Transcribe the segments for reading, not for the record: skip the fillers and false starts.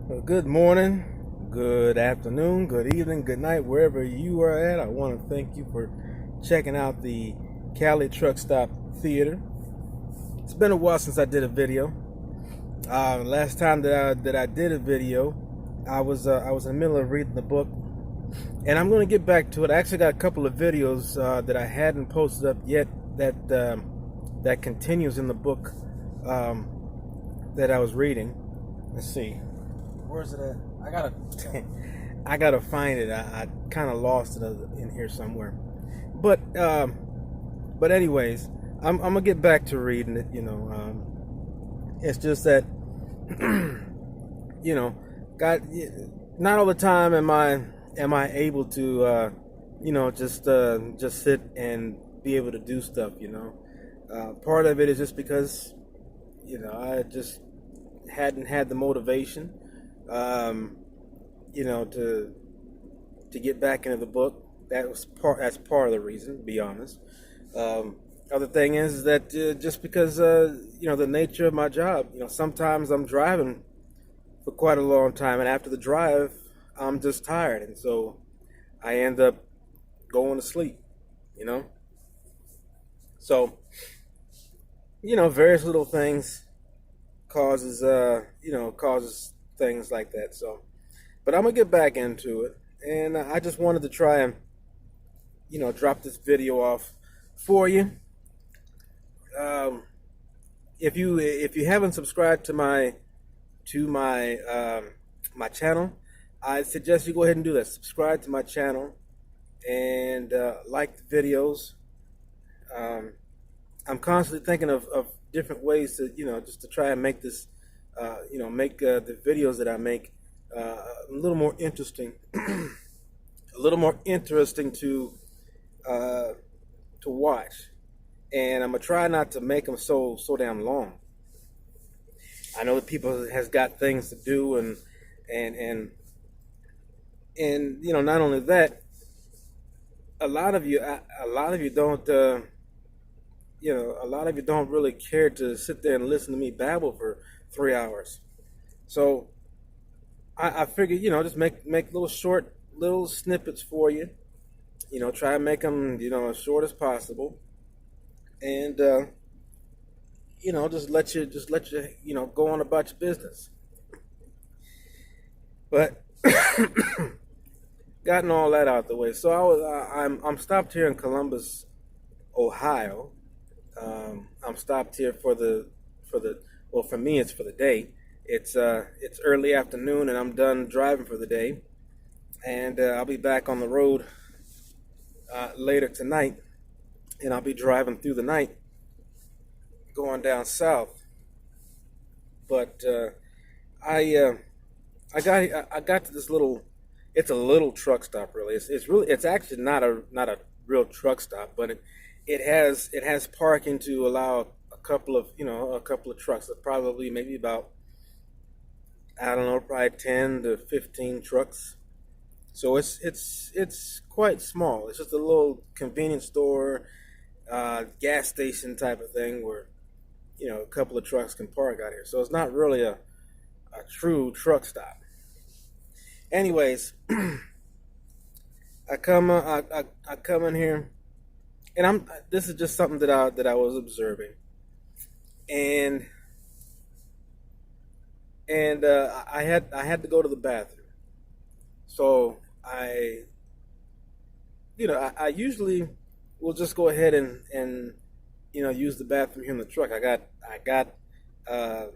Well, good morning, good afternoon, good evening, good night, wherever you are at. I want to thank you for checking out the Cali Truck Stop Theater. It's been a while since I did a video. Last time that I did a video, I was in the middle of reading the book, and I'm going to get back to it. I actually got a couple of videos that I hadn't posted up yet that continues in the book that I was reading. Let's see. Where's it at? I gotta find it. I kind of lost it in here somewhere. But anyways, I'm gonna get back to reading it. It's just that God, not all the time am I able to just sit and be able to do stuff. Part of it is just because I just hadn't had the motivation to get back into the book. That's part of the reason, to be honest. Other thing is that just because the nature of my job, sometimes I'm driving for quite a long time, and after the drive, I'm just tired, and so I end up going to sleep. You know, so various little things causes things like that. So, but I'm gonna get back into it, and I just wanted to try and drop this video off for you. Um, if you haven't subscribed to my channel, I suggest you go ahead and do that. Subscribe to my channel and like the videos. I'm constantly thinking of different ways to just to try and make this make the videos that I make a little more interesting, a little more interesting to watch. And I'm gonna try not to make them so damn long. I know that people has got things to do, and not only that, a lot of you don't a lot of you don't really care to sit there and listen to me babble for 3 hours. So I figured just make little short little snippets for you. Try and make them as short as possible, and just let you go on about your business. But gotten all that out the way, so I'm stopped here in Columbus, Ohio. I'm stopped here for the well, for me it's for the day. It's early afternoon and I'm done driving for the day, and I'll be back on the road later tonight, and I'll be driving through the night going down south. But I got to this little. It's a little truck stop, really. It's actually not a real truck stop, but it has parking to allow a couple of trucks. Probably maybe about, I don't know, probably 10 to 15 trucks. So it's quite small. It's just a little convenience store, gas station type of thing where a couple of trucks can park out here. So it's not really a true truck stop. Anyways, I come in here, and this is just something that I was observing, and I had to go to the bathroom. So I usually will just go ahead and use the bathroom here in the truck. Uh,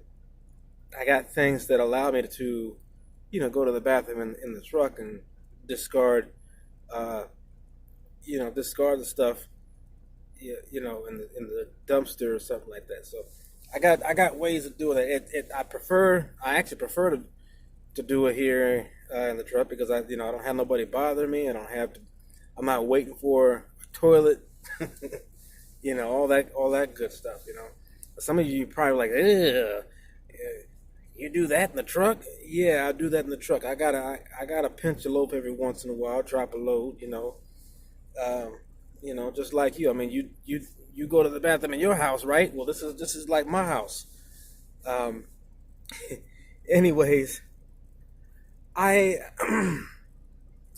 I got things that allow me to go to the bathroom in the truck and discard uh, discard the stuff in the dumpster or something like that. So I got ways of doing it. I actually prefer to do it here in the truck because I don't have nobody bother me. I'm not waiting for a toilet. All that good stuff. Some of you probably like, ugh, you do that in the truck? Yeah, I do that in the truck. I gotta pinch a loaf every once in a while, drop a load. Just like you. I mean, you go to the bathroom in your house, right? Well, this is like my house. Um, anyways, I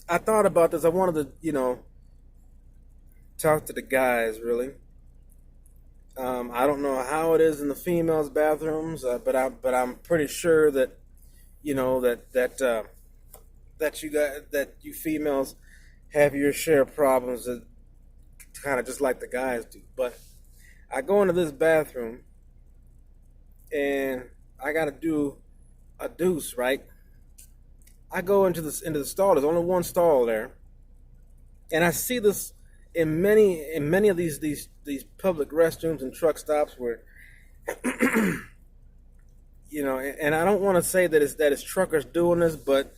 I thought about this. I wanted to, talk to the guys really. I don't know how it is in the females' bathrooms, but I'm pretty sure that that you females have your share of problems that kind of just like the guys do. But I go into this bathroom and I got to do a deuce, right? I go into the stall. There's only one stall there, and I see this in many of these public restrooms and truck stops where and I don't want to say that it's truckers doing this, but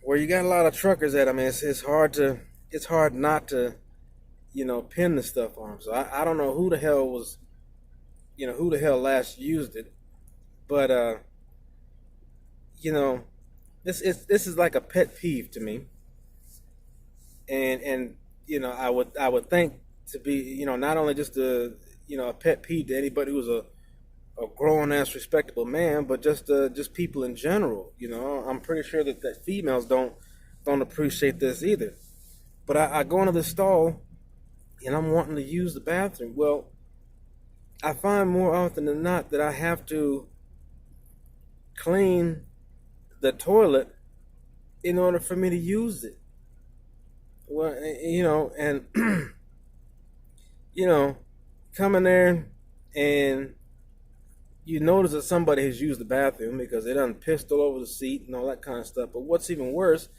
where you got a lot of truckers at, I mean, it's hard not to pin the stuff on them. So I don't know who the hell last used it, but you know this is like a pet peeve to me, and I would think to be not only just a pet peeve to anybody who's a grown ass respectable man, but just people in general. I'm pretty sure that females don't appreciate this either. But I go into the stall and I'm wanting to use the bathroom. Well, I find more often than not that I have to clean the toilet in order for me to use it. Well, and you know, come in there and you notice that somebody has used the bathroom because they done pissed all over the seat and all that kind of stuff. But what's even worse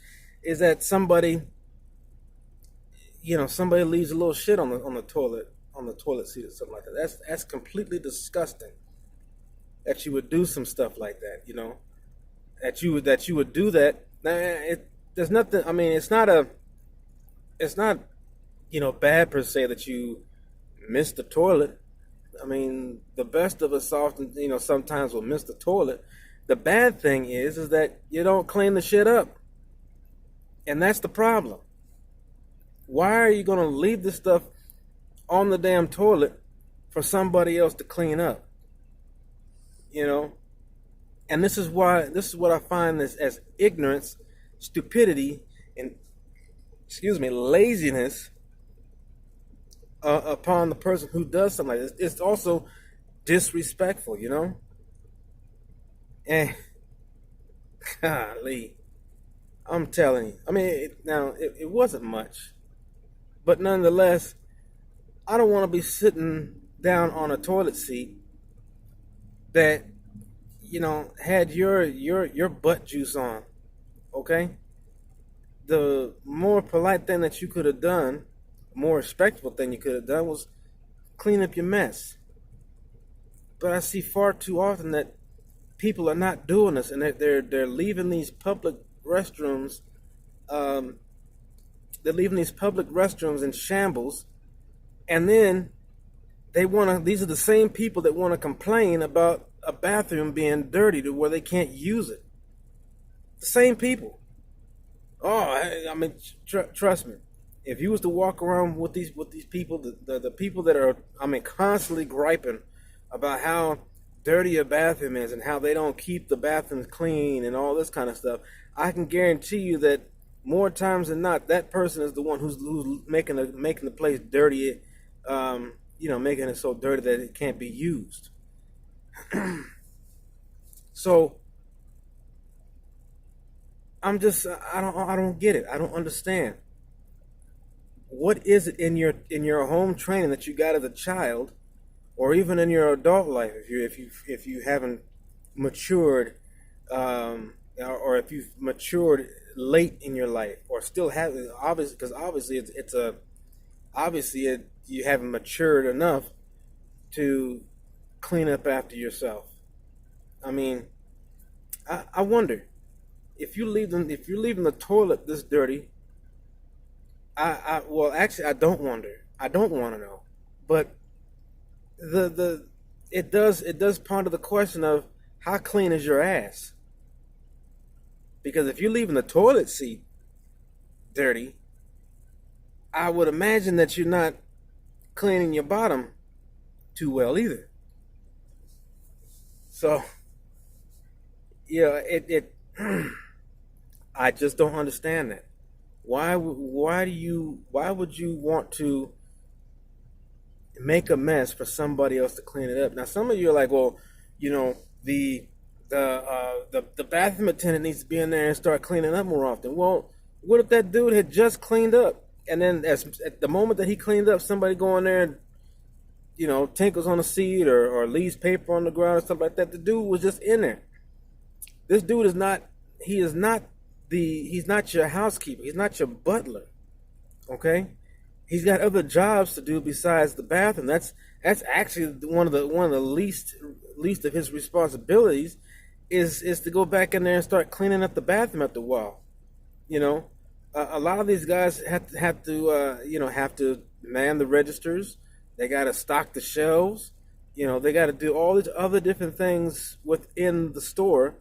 is that somebody leaves a little shit on the toilet seat or something like that. That's completely disgusting. That you would do some stuff like that. That you would do that. Now, there's nothing. I mean, it's not bad per se that you miss the toilet. I mean, the best of us often, sometimes will miss the toilet. The bad thing is that you don't clean the shit up, and that's the problem. Why are you gonna leave the stuff on the damn toilet for somebody else to clean up? You know, and this is what I find as ignorance, stupidity, and laziness upon the person who does something like this. It's also disrespectful. And golly, I'm telling you. I mean, it wasn't much, but nonetheless, I don't want to be sitting down on a toilet seat that had your butt juice on. Okay, the more polite thing that you could have done, more respectful thing you could have done was clean up your mess. But I see far too often that people are not doing this, and they're leaving these public restrooms. Um, they're leaving these public restrooms in shambles, and then they want to. These are the same people that want to complain about a bathroom being dirty to where they can't use it. The same people. Oh, I mean, trust me. If you was to walk around with these people, the people that are, I mean, constantly griping about how dirty a bathroom is and how they don't keep the bathrooms clean and all this kind of stuff, I can guarantee you that more times than not, that person is the one who's making the place dirty, making it so dirty that it can't be used. So I don't get it. I don't understand. What is it in your home training that you got as a child, or even in your adult life, if you haven't matured, or if you've matured late in your life, or still have, obviously, because obviously you haven't matured enough to clean up after yourself. I mean, I wonder if you're leaving the toilet this dirty. Well, actually, I don't wonder. I don't want to know, but the it does ponder the question of how clean is your ass? Because if you're leaving the toilet seat dirty, I would imagine that you're not cleaning your bottom too well either. So yeah, it I just don't understand that. Why would you want to make a mess for somebody else to clean it up? Now, some of you are like, well, you know, the bathroom attendant needs to be in there and start cleaning up more often. Well, what if that dude had just cleaned up, and then at the moment that he cleaned up, somebody go in there and tinkles on the seat or leaves paper on the ground or stuff like that? The dude was just in there. This dude is not. He is not he's not your housekeeper. He's not your butler. Okay, he's got other jobs to do besides the bathroom. That's actually one of the least of his responsibilities is to go back in there and start cleaning up the bathroom after a while. You know, a lot of these guys have to man the registers. They got to stock the shelves. They got to do all these other different things within the store,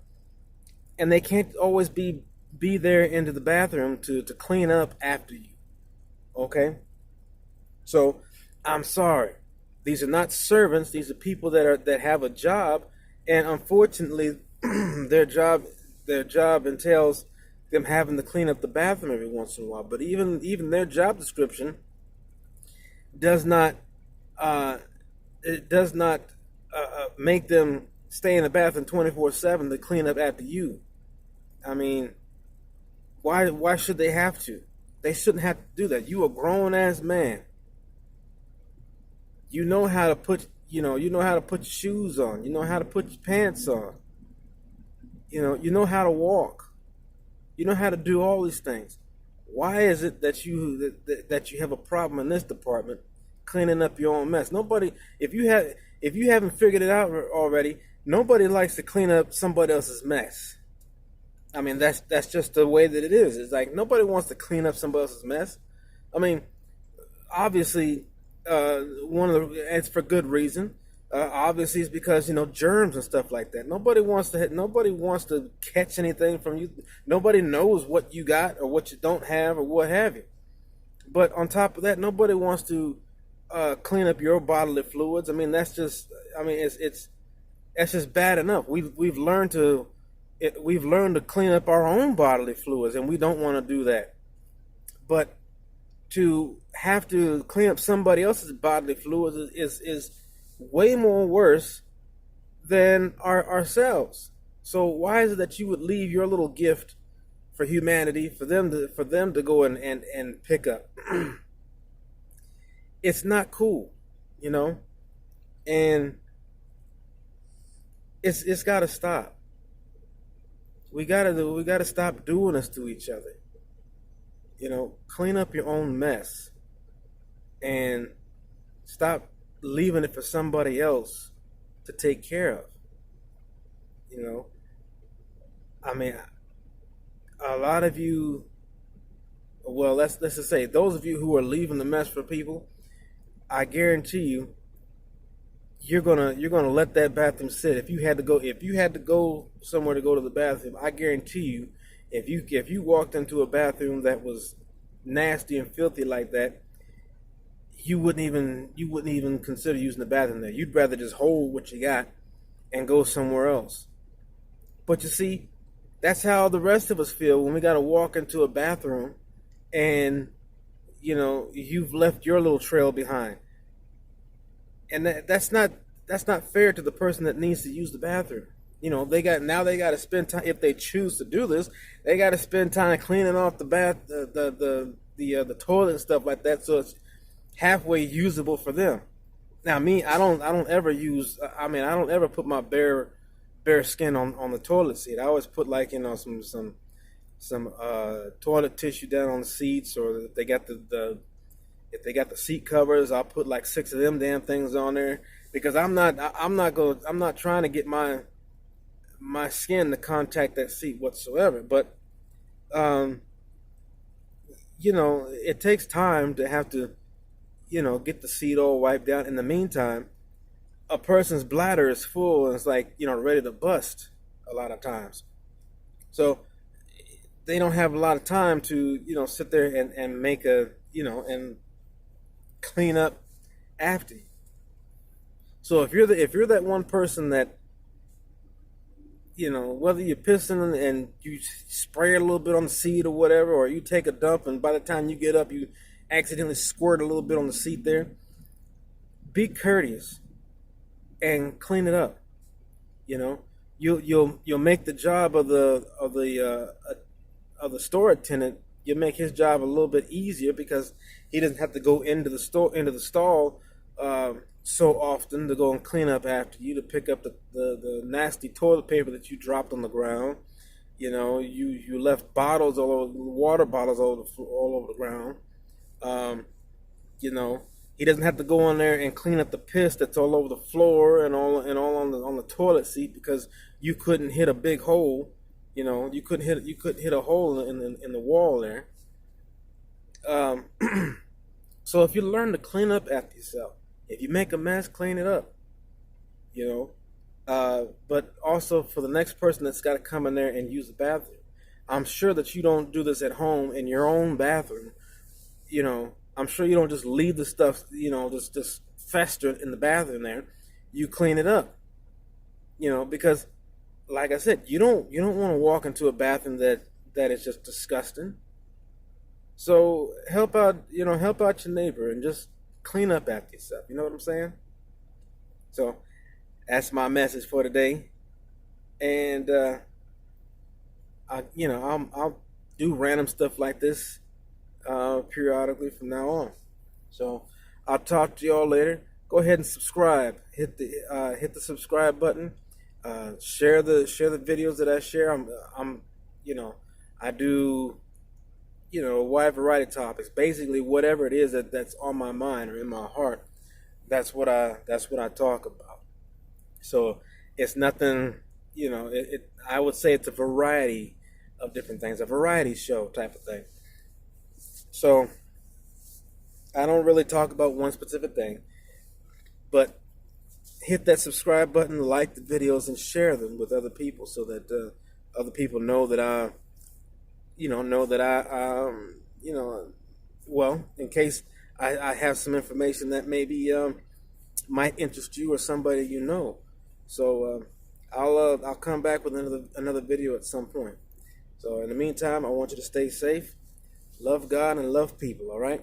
and they can't always be there into the bathroom to clean up after you. Okay? So, I'm sorry. These are not servants. These are people that have a job, and unfortunately, their job entails them having to clean up the bathroom every once in a while. But even their job description does not make them stay in the bathroom 24/7 to clean up after you. I mean, why should they have to? They shouldn't have to do that. You a grown ass man. You know how to put your shoes on. You know how to put your pants on. You know how to walk. You know how to do all these things. Why is it that you have a problem in this department cleaning up your own mess? Nobody, if you haven't figured it out already, nobody likes to clean up somebody else's mess. I mean, that's just the way that it is. It's like nobody wants to clean up somebody else's mess. I mean, obviously, it's for good reason. Obviously, it's because germs and stuff like that. Nobody wants to catch anything from you. Nobody knows what you got or what you don't have or what have you. But on top of that, nobody wants to clean up your bodily fluids. I mean, that's just bad enough. We've learned to clean up our own bodily fluids, and we don't want to do that. But to have to clean up somebody else's bodily fluids is way more worse than ourselves. So why is it that you would leave your little gift for humanity for them to go and pick up? It's not cool, and it's got to stop. We gotta stop doing this to each other. Clean up your own mess and stop leaving it for somebody else to take care of. I mean, a lot of you, well, let's just say those of you who are leaving the mess for people, I guarantee you, you're gonna let that bathroom sit. If you had to go somewhere to go to the bathroom, I guarantee you, if you walked into a bathroom that was nasty and filthy like that, you wouldn't even consider using the bathroom there. You'd rather just hold what you got and go somewhere else. But you see, that's how the rest of us feel when we got to walk into a bathroom and you've left your little trail behind. And that's not fair to the person that needs to use the bathroom. They got to spend time, if they choose to do this. They got to spend time cleaning off the toilet and stuff like that, so it's halfway usable for them. Now, me, I don't ever put my bare skin on the toilet seat. I always put some toilet tissue down on the seats, or if they got the seat covers, I'll put like 6 of them damn things on there, because I'm not trying to get my skin to contact that seat whatsoever. But it takes time to have to get the seat all wiped down. In the meantime, a person's bladder is full and it's like ready to bust a lot of times. So they don't have a lot of time to sit there and make and clean up after you. So if you're that one person that whether you're pissing and you spray it a little bit on the seat or whatever, or you take a dump and by the time you get up, you accidentally squirt a little bit on the seat there, be courteous and clean it up. You know, you'll make the job of the store attendant. You make his job a little bit easier because he doesn't have to go into the stall so often to go and clean up after you, to pick up the nasty toilet paper that you dropped on the ground. You left bottles all over, water bottles all over the ground. Um, you know, he doesn't have to go on there and clean up the piss that's all over the floor and all on the toilet seat because you couldn't hit a big hole. You couldn't hit a hole in the wall there. Um, so if you learn to clean up after yourself, if you make a mess, clean it up. You know, but also for the next person that's got to come in there and use the bathroom, I'm sure that you don't do this at home in your own bathroom. I'm sure you don't just leave the stuff, just fester in the bathroom there. You clean it up, because like I said, you don't want to walk into a bathroom that is just disgusting. So help out your neighbor and just clean up after yourself. You know what I'm saying? So that's my message for today. And I'll do random stuff like this periodically from now on. So I'll talk to y'all later. Go ahead and subscribe. Hit the subscribe button. Share the videos that I share. I'm you know I do a wide variety of topics. Basically, whatever it is that's on my mind or in my heart, that's what I talk about. So it's nothing. I would say it's a variety of different things, a variety show type of thing. So I don't really talk about one specific thing, but hit that subscribe button, like the videos, and share them with other people so that other people know that well, in case I have some information that maybe might interest you or somebody you know. So I'll come back with another video at some point. So in the meantime, I want you to stay safe, love God, and love people. All right.